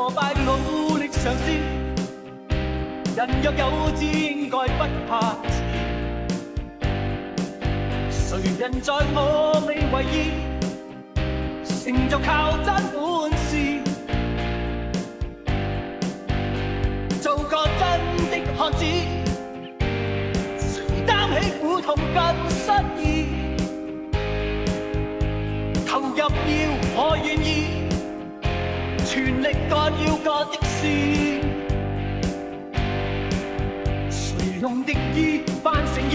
和敗，努力嘗試。人若有志，應該不怕遲。誰人在我未為意，成就靠真本事。做個真的漢子，承擔起苦痛跟失意。投入要我願意，全力幹要幹的事。誰用敵意扮誠意，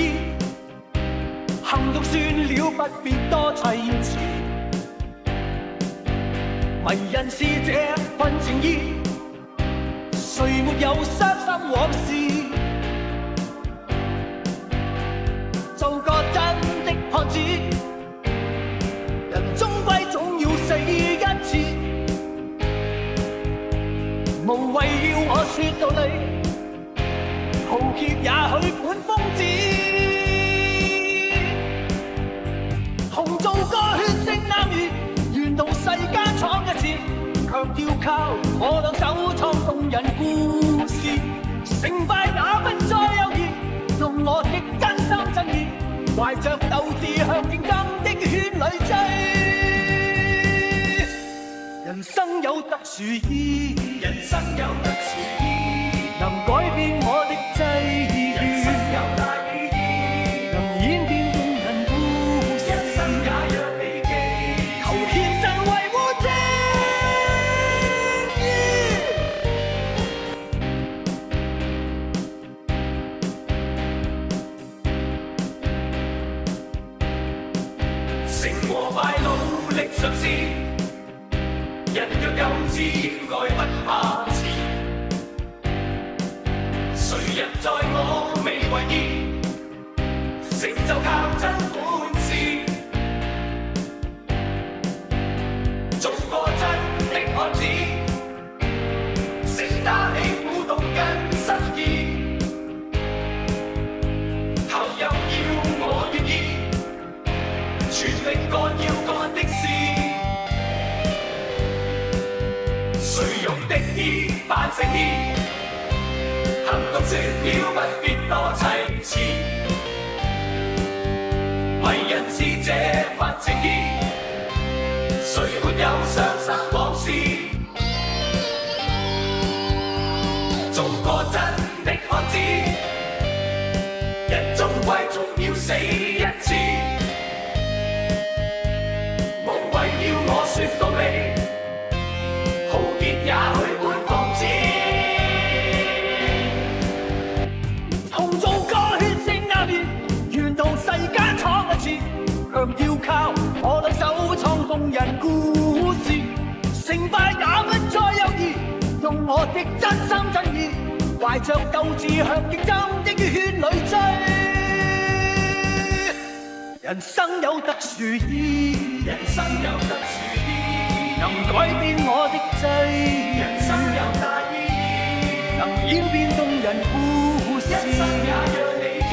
行動算了，不必多砌詞。迷人是這份情意，誰沒有傷心往事？做個真的漢子，人終歸總要死一次。無謂要我說道理，抱歉也許本瘋子。同做個血性男兒，願同世間闖一次，強調靠我兩手創動人故事。成敗也不再猶豫，用我的真心真意，懷着鬥志向競爭的圈裏追。人生有特殊意義，人生有特殊意義，能改變我的際遇。人生有大意義，能演變動人故事。人生也讓你記，求獻身維護正義。成和敗，努力嘗試。人若有志，應該不怕遲。誰人在我未為意，成就靠真本事。做個真的漢子，承擔起苦痛跟失意。投入要我願意，全力幹要幹的事。誰用敵意扮誠意，行動說了不必多砌詞。迷人是這份情意，誰沒有傷心往事？做個真的漢子，人終歸總要死一次。無謂要我說道理，也許會瘋子。同做個血性男兒，願同世間闖一次，強調靠我兩手創動人故事。成敗也不再猶豫，用我的真心真意，懷着鬥志向競爭的圈裏追。人生有特殊意義，人生有特殊意義，能改變我的際遇。人生有大意義，能演變動人故事。人生也讓你記。